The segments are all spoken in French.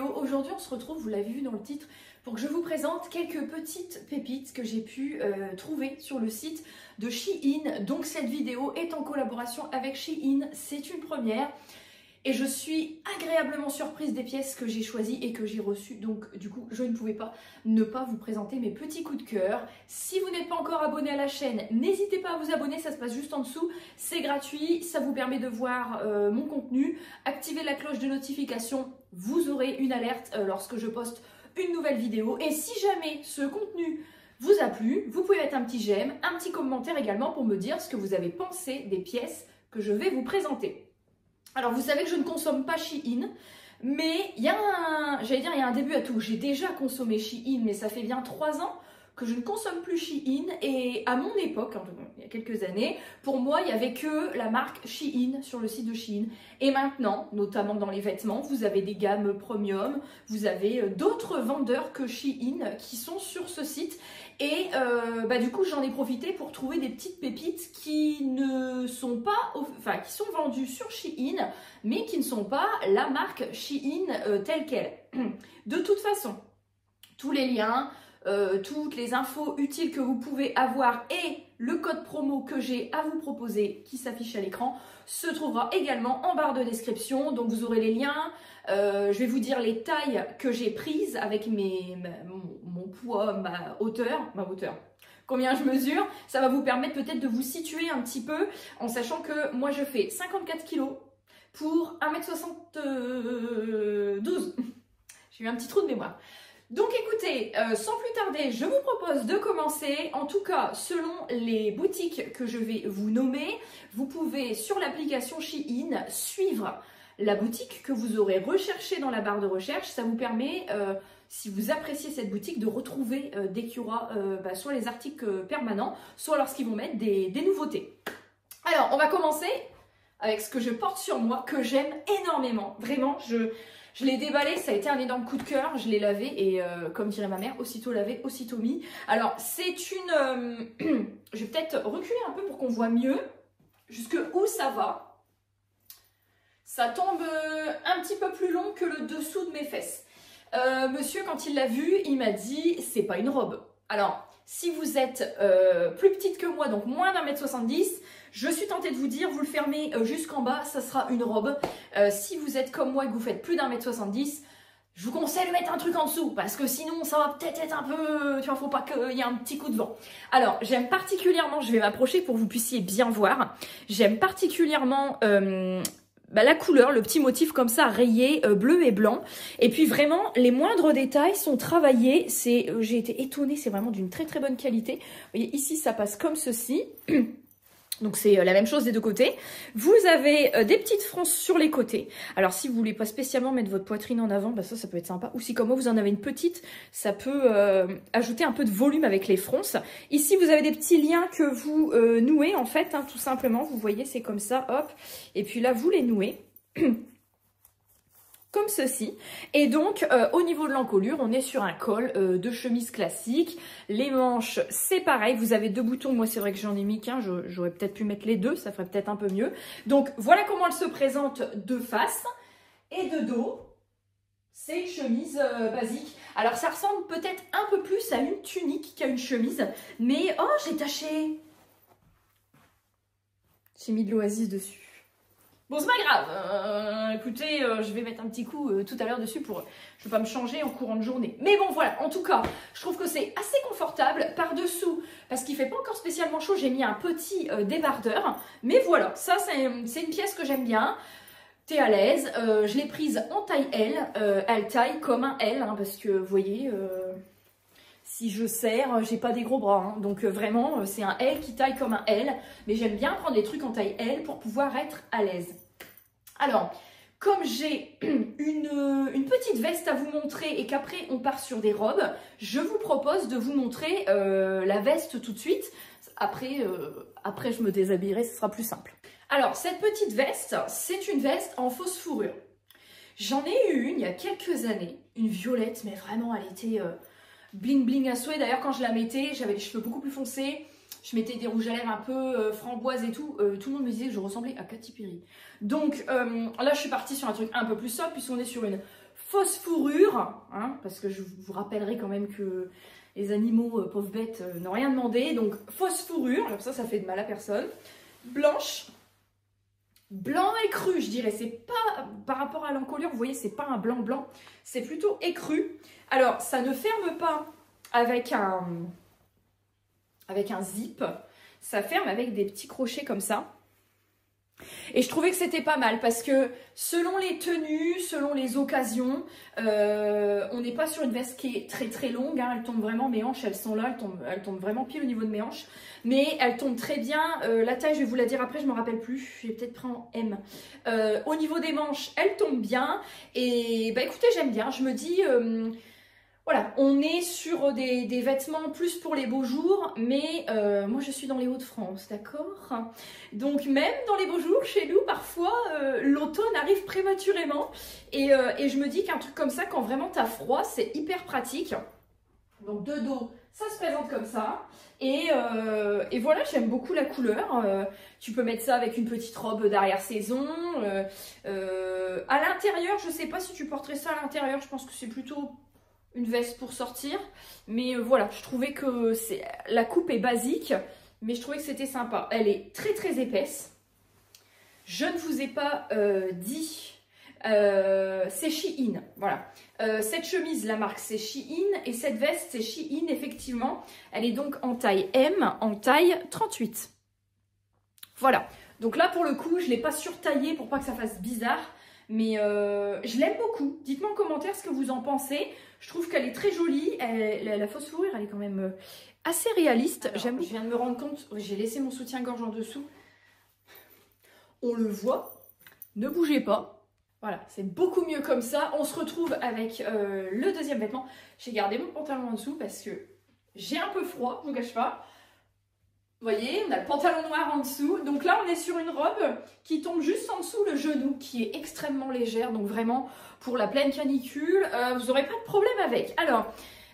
vidéo. Aujourd'hui on se retrouve, vous l'avez vu dans le titre, pour que je vous présente quelques petites pépites que j'ai pu trouver sur le site de Shein. Donc cette vidéo est en collaboration avec Shein, c'est une première. Et je suis agréablement surprise des pièces que j'ai choisies et que j'ai reçues. Donc du coup, je ne pouvais pas ne pas vous présenter mes petits coups de cœur. Si vous n'êtes pas encore abonné à la chaîne, n'hésitez pas à vous abonner, ça se passe juste en dessous. C'est gratuit, ça vous permet de voir mon contenu. Activez la cloche de notification, vous aurez une alerte lorsque je poste une nouvelle vidéo. Et si jamais ce contenu vous a plu, vous pouvez mettre un petit j'aime, un petit commentaire également pour me dire ce que vous avez pensé des pièces que je vais vous présenter. Alors vous savez que je ne consomme pas Shein, mais il y a un début à tout. J'ai déjà consommé Shein, mais ça fait bien 3 ans que je ne consomme plus Shein. Et à mon époque, il y a quelques années, pour moi, il n'y avait que la marque Shein sur le site de Shein. Et maintenant, notamment dans les vêtements, vous avez des gammes premium, vous avez d'autres vendeurs que Shein qui sont sur ce site. Et du coup, j'en ai profité pour trouver des petites pépites qui ne sont pas, qui sont vendues sur Shein, mais qui ne sont pas la marque Shein telle qu'elle. De toute façon, tous les liens, toutes les infos utiles que vous pouvez avoir et le code promo que j'ai à vous proposer qui s'affiche à l'écran se trouvera également en barre de description. Donc vous aurez les liens, je vais vous dire les tailles que j'ai prises avec mon poids, ma hauteur, combien je mesure. Ça va vous permettre peut-être de vous situer un petit peu en sachant que moi je fais 54 kg pour 1m72. J'ai eu un petit trou de mémoire. Donc écoutez, sans plus tarder, je vous propose de commencer. En tout cas, selon les boutiques que je vais vous nommer, vous pouvez sur l'application Shein suivre la boutique que vous aurez recherchée dans la barre de recherche. Ça vous permet, si vous appréciez cette boutique, de retrouver dès qu'il y aura soit les articles permanents, soit lorsqu'ils vont mettre des nouveautés. Alors, on va commencer avec ce que je porte sur moi, que j'aime énormément. Vraiment, je l'ai déballé, ça a été un énorme coup de cœur, je l'ai lavé et comme dirait ma mère, aussitôt lavé, aussitôt mis. Alors c'est une... je vais peut-être reculer un peu pour qu'on voit mieux jusque où ça va. Ça tombe un petit peu plus long que le dessous de mes fesses. Monsieur, quand il l'a vu, il m'a dit c'est pas une robe. Alors, si vous êtes plus petite que moi, donc moins d'1m70, je suis tentée de vous dire, vous le fermez jusqu'en bas, ça sera une robe. Si vous êtes comme moi et que vous faites plus d'1m70, je vous conseille de mettre un truc en dessous, parce que sinon ça va peut-être être un peu... Tu vois, faut pas qu'il y ait un petit coup de vent. Alors, j'aime particulièrement, je vais m'approcher pour que vous puissiez bien voir, j'aime particulièrement... la couleur, le petit motif comme ça rayé bleu et blanc, et puis vraiment les moindres détails sont travaillés. J'ai été étonnée, c'est vraiment d'une très très bonne qualité. Vous voyez ici ça passe comme ceci. Donc c'est la même chose des deux côtés. Vous avez des petites fronces sur les côtés. Alors si vous voulez pas spécialement mettre votre poitrine en avant, ça peut être sympa. Ou si comme moi vous en avez une petite, ça peut ajouter un peu de volume avec les fronces. Ici vous avez des petits liens que vous nouez en fait, tout simplement. Vous voyez c'est comme ça, hop. Et puis là vous les nouez. Comme ceci. Et donc, au niveau de l'encolure, on est sur un col de chemise classique. Les manches, c'est pareil. Vous avez 2 boutons. Moi, c'est vrai que j'en ai mis qu'un. J'aurais peut-être pu mettre les 2. Ça ferait peut-être un peu mieux. Donc, voilà comment elle se présente de face. Et de dos, c'est une chemise basique. Alors, ça ressemble peut-être un peu plus à une tunique qu'à une chemise. Mais, oh, j'ai taché. J'ai mis de l'oasis dessus. Bon, c'est pas grave, écoutez, je vais mettre un petit coup tout à l'heure dessus pour... Je vais pas me changer en courant de journée. Mais bon, voilà, en tout cas, je trouve que c'est assez confortable. Par-dessous, parce qu'il fait pas encore spécialement chaud, j'ai mis un petit débardeur. Mais voilà, ça, c'est une pièce que j'aime bien. T'es à l'aise. Je l'ai prise en taille L. Elle taille comme un L, parce que, vous voyez... Si je serre, j'ai pas des gros bras, donc vraiment c'est un L qui taille comme un L, mais j'aime bien prendre des trucs en taille L pour pouvoir être à l'aise. Alors, comme j'ai une petite veste à vous montrer et qu'après on part sur des robes, je vous propose de vous montrer la veste tout de suite. Après je me déshabillerai, ce sera plus simple. Alors cette petite veste, c'est une veste en fausse fourrure. J'en ai eu une il y a quelques années, une violette, mais vraiment elle était... bling bling à souhait. D'ailleurs quand je la mettais, j'avais les cheveux beaucoup plus foncés, je mettais des rouges à lèvres un peu framboise et tout le monde me disait que je ressemblais à Katy Perry. Donc là je suis partie sur un truc un peu plus sobre puisqu'on est sur une fausse fourrure, hein, parce que je vous rappellerai quand même que les animaux, pauvres bêtes, n'ont rien demandé. Donc fausse fourrure, comme ça fait de mal à personne. Blanche, blanc écru, je dirais. C'est pas, par rapport à l'encolure, vous voyez, c'est pas un blanc blanc, c'est plutôt écru. Alors, ça ne ferme pas avec un zip, ça ferme avec des petits crochets comme ça. Et je trouvais que c'était pas mal parce que selon les tenues, selon les occasions, on n'est pas sur une veste qui est très très longue, hein, elle tombe vraiment, mes hanches elles sont là, elles tombent vraiment pile au niveau de mes hanches, mais elle tombe très bien, la taille je vais vous la dire après, je me rappelle plus, j'ai peut-être pris en M. Au niveau des manches, elle tombe bien et bah écoutez, j'aime bien, je me dis... voilà, on est sur des vêtements plus pour les beaux jours, mais moi je suis dans les Hauts-de-France, d'accord? Donc même dans les beaux jours, chez nous, parfois, l'automne arrive prématurément. Et je me dis qu'un truc comme ça, quand vraiment t'as froid, c'est hyper pratique. Donc de dos, ça se présente comme ça. Et voilà, j'aime beaucoup la couleur. Tu peux mettre ça avec une petite robe d'arrière-saison. À l'intérieur, je sais pas si tu porterais ça à l'intérieur, je pense que c'est plutôt... une veste pour sortir, mais voilà, je trouvais que la coupe est basique, mais je trouvais que c'était sympa. Elle est très très épaisse. Je ne vous ai pas dit, c'est Shein, voilà. Cette chemise, la marque c'est Shein, et cette veste c'est Shein, effectivement. Elle est donc en taille M, en taille 38. Voilà, donc là pour le coup, je ne l'ai pas surtaillée pour pas que ça fasse bizarre. Mais je l'aime beaucoup. Dites-moi en commentaire ce que vous en pensez. Je trouve qu'elle est très jolie. La fausse fourrure, elle est quand même assez réaliste. J'aime. Je viens de me rendre compte, j'ai laissé mon soutien-gorge en dessous. On le voit. Ne bougez pas. Voilà, c'est beaucoup mieux comme ça. On se retrouve avec le deuxième vêtement. J'ai gardé mon pantalon en dessous parce que j'ai un peu froid, je ne vous cache pas. Vous voyez, on a le pantalon noir en dessous. Donc là, on est sur une robe qui tombe juste en dessous le genou, qui est extrêmement légère. Donc vraiment, pour la pleine canicule, vous n'aurez pas de problème avec. Alors,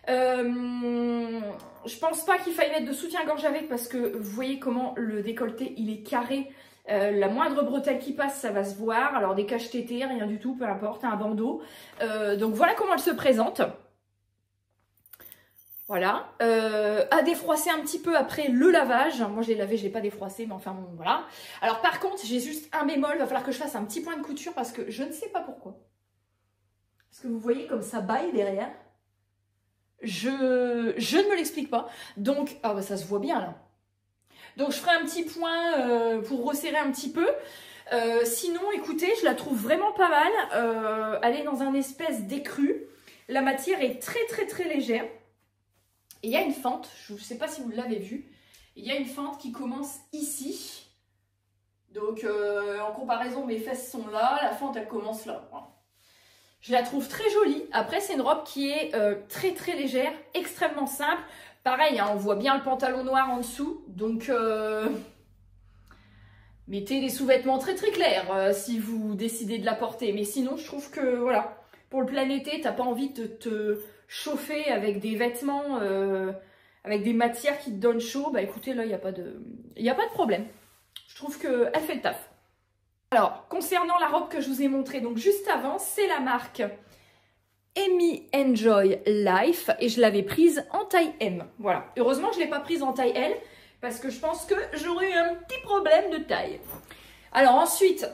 je pense pas qu'il faille mettre de soutien-gorge avec parce que vous voyez comment le décolleté, il est carré. La moindre bretelle qui passe, ça va se voir. Alors des caches-tétées, rien du tout, peu importe, un bandeau. Donc voilà comment elle se présente. Voilà, à défroisser un petit peu après le lavage. Moi je l'ai lavé, je l'ai pas défroissé, mais enfin bon, voilà. Alors par contre, j'ai juste un bémol, il va falloir que je fasse un petit point de couture parce que je ne sais pas pourquoi. Est-ce que vous voyez comme ça baille derrière? Je ne me l'explique pas. Donc, ah bah ça se voit bien là. Donc je ferai un petit point pour resserrer un petit peu. Sinon, écoutez, je la trouve vraiment pas mal. Elle est dans un espèce d'écru. La matière est très très très légère. Et il y a une fente, je ne sais pas si vous l'avez vu, il y a une fente qui commence ici. Donc en comparaison, mes fesses sont là, la fente elle commence là. Voilà. Je la trouve très jolie. Après, c'est une robe qui est très très légère, extrêmement simple. Pareil, hein, on voit bien le pantalon noir en dessous. Donc mettez des sous-vêtements très très clairs si vous décidez de la porter. Mais sinon, je trouve que voilà, pour le plein été, t'as pas envie de te chauffer avec des vêtements, avec des matières qui te donnent chaud, bah écoutez, là, il n'y a pas de problème. Je trouve qu'elle fait le taf. Alors, concernant la robe que je vous ai montrée, donc juste avant, c'est la marque Amy Enjoy Life, et je l'avais prise en taille M. Voilà. Heureusement, je ne l'ai pas prise en taille L, parce que je pense que j'aurais eu un petit problème de taille. Alors ensuite,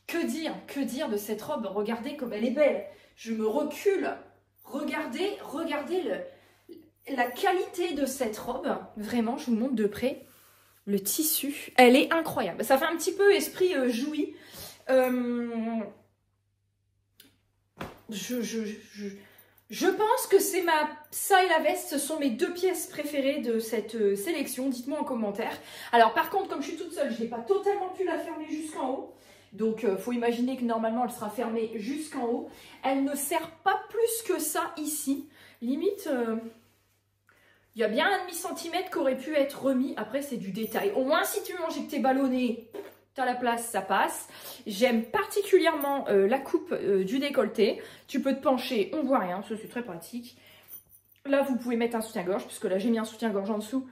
que dire de cette robe? Regardez comme elle est belle. Je me recule. Regardez la qualité de cette robe. Vraiment, je vous montre de près le tissu. Elle est incroyable. Ça fait un petit peu esprit Jouy. Je pense que c'est ça et la veste, ce sont mes deux pièces préférées de cette sélection. Dites-moi en commentaire. Alors par contre, comme je suis toute seule, je n'ai pas totalement pu la fermer jusqu'en haut. Donc, faut imaginer que normalement, elle sera fermée jusqu'en haut. Elle ne sert pas plus que ça ici. Limite, il y a bien un demi-centimètre qui aurait pu être remis. Après, c'est du détail. Au moins, si tu manges et que t'es ballonné, t'as la place, ça passe. J'aime particulièrement la coupe du décolleté. Tu peux te pencher, on voit rien. Ça, c'est très pratique. Là, vous pouvez mettre un soutien-gorge, puisque là, j'ai mis un soutien-gorge en dessous.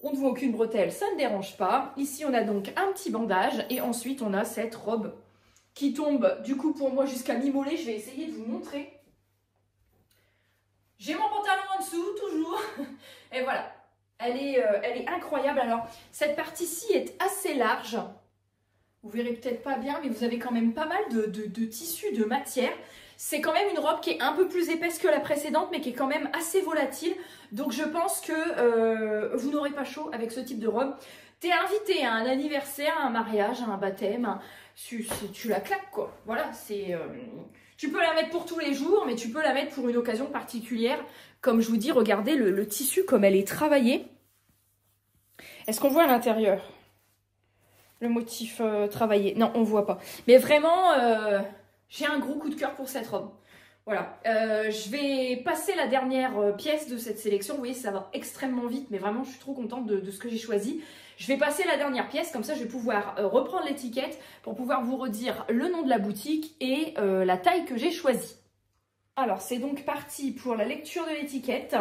On ne voit aucune bretelle, ça ne dérange pas. Ici, on a donc un petit bandage et ensuite, on a cette robe qui tombe du coup pour moi jusqu'à mi-mollet. Je vais essayer de vous montrer. J'ai mon pantalon en dessous, toujours. Et voilà, elle est incroyable. Alors, cette partie-ci est assez large. Vous verrez peut-être pas bien, mais vous avez quand même pas mal de tissu, de matière. C'est quand même une robe qui est un peu plus épaisse que la précédente, mais qui est quand même assez volatile. Donc je pense que vous n'aurez pas chaud avec ce type de robe. T'es invité à un anniversaire, à un mariage, à un baptême, tu la claques quoi. Voilà, tu peux la mettre pour tous les jours, mais tu peux la mettre pour une occasion particulière. Comme je vous dis, regardez le tissu comme elle est travaillée. Est-ce qu'on voit à l'intérieur le motif travaillé? Non, on ne voit pas. Mais vraiment, j'ai un gros coup de cœur pour cette robe. Voilà, je vais passer la dernière pièce de cette sélection. Vous voyez, ça va extrêmement vite, mais vraiment, je suis trop contente de ce que j'ai choisi. Je vais passer la dernière pièce, comme ça, je vais pouvoir reprendre l'étiquette pour pouvoir vous redire le nom de la boutique et la taille que j'ai choisie. Alors, c'est donc parti pour la lecture de l'étiquette.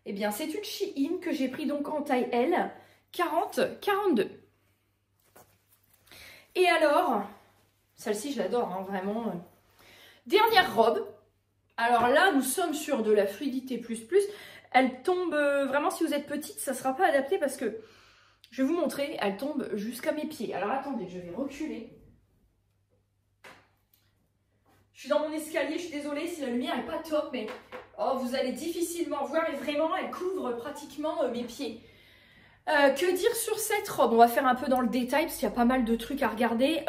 Eh bien, c'est une Shein que j'ai pris donc en taille L, 40-42. Et alors, celle-ci, je l'adore, hein, vraiment. Dernière robe. Alors là, nous sommes sur de la fluidité plus. Elle tombe, vraiment, si vous êtes petite, ça ne sera pas adapté parce que, je vais vous montrer, elle tombe jusqu'à mes pieds. Alors attendez, je vais reculer. Je suis dans mon escalier, je suis désolée si la lumière n'est pas top, mais oh, vous allez difficilement voir. Et vraiment, elle couvre pratiquement mes pieds. Que dire sur cette robe? On va faire un peu dans le détail parce qu'il y a pas mal de trucs à regarder.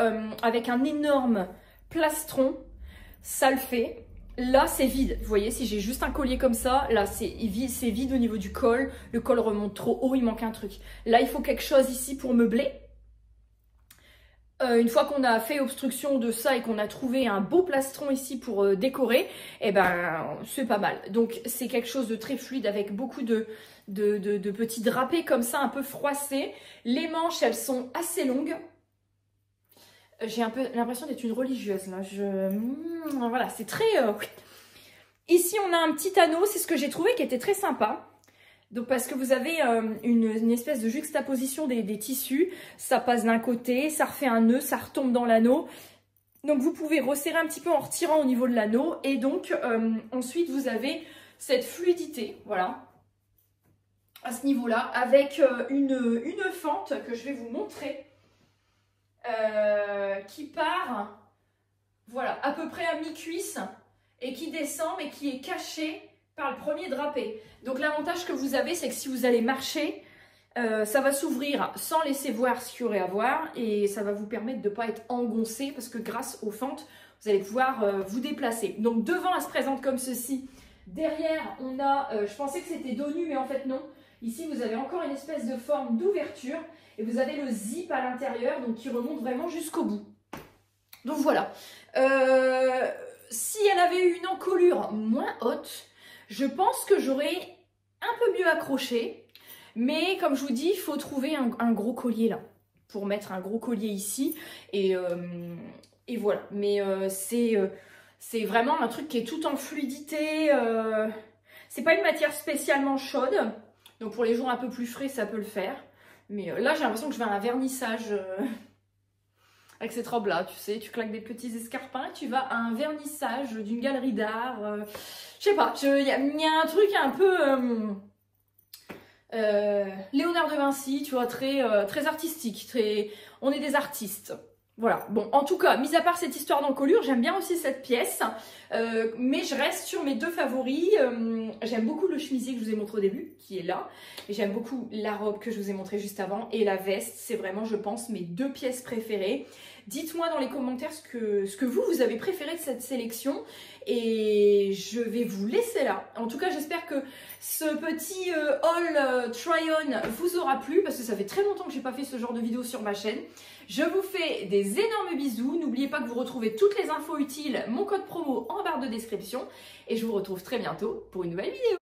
Avec un énorme plastron, ça le fait. Là, c'est vide. Vous voyez, si j'ai juste un collier comme ça, là, c'est vide au niveau du col. Le col remonte trop haut, il manque un truc. Là, il faut quelque chose ici pour meubler. Une fois qu'on a fait obstruction de ça et qu'on a trouvé un beau plastron ici pour décorer, eh ben, c'est pas mal. Donc, c'est quelque chose de très fluide avec beaucoup de petits drapés comme ça, un peu froissés. Les manches, elles sont assez longues. J'ai un peu l'impression d'être une religieuse, là. Voilà, c'est très... Ici, on a un petit anneau. C'est ce que j'ai trouvé qui était très sympa. Donc, parce que vous avez une espèce de juxtaposition des tissus. Ça passe d'un côté, ça refait un nœud, ça retombe dans l'anneau. Donc, vous pouvez resserrer un petit peu en retirant au niveau de l'anneau. Et donc, ensuite, vous avez cette fluidité, voilà, à ce niveau-là, avec une fente que je vais vous montrer. Qui part, voilà, à peu près à mi-cuisse et qui descend mais qui est caché par le premier drapé. Donc l'avantage que vous avez, c'est que si vous allez marcher, ça va s'ouvrir sans laisser voir ce qu'il y aurait à voir et ça va vous permettre de ne pas être engoncé parce que grâce aux fentes, vous allez pouvoir vous déplacer. Donc devant, elle se présente comme ceci. Derrière, on a, je pensais que c'était dos nu mais en fait non. Ici, vous avez encore une espèce de forme d'ouverture et vous avez le zip à l'intérieur, donc qui remonte vraiment jusqu'au bout. Donc voilà. Si elle avait eu une encolure moins haute, je pense que j'aurais un peu mieux accroché. Mais comme je vous dis, il faut trouver un gros collier là, pour mettre un gros collier ici. Et voilà. Mais c'est vraiment un truc qui est tout en fluidité. C'est pas une matière spécialement chaude. Donc pour les jours un peu plus frais, ça peut le faire. Mais là, j'ai l'impression que je vais à un vernissage avec cette robe-là. Tu sais, tu claques des petits escarpins, tu vas à un vernissage d'une galerie d'art. Je sais pas, il y a un truc un peu Léonard de Vinci, tu vois, très artistique. On est des artistes. Voilà, bon, en tout cas, mis à part cette histoire d'encolure, j'aime bien aussi cette pièce, mais je reste sur mes deux favoris. J'aime beaucoup le chemisier que je vous ai montré au début, qui est là, et j'aime beaucoup la robe que je vous ai montrée juste avant, et la veste, c'est vraiment, je pense, mes deux pièces préférées. Dites-moi dans les commentaires ce que vous avez préféré de cette sélection, et je vais vous laisser là. En tout cas, j'espère que ce petit haul try-on vous aura plu, parce que ça fait très longtemps que j'ai pas fait ce genre de vidéo sur ma chaîne. Je vous fais des énormes bisous. N'oubliez pas que vous retrouvez toutes les infos utiles, mon code promo en barre de description. Et je vous retrouve très bientôt pour une nouvelle vidéo.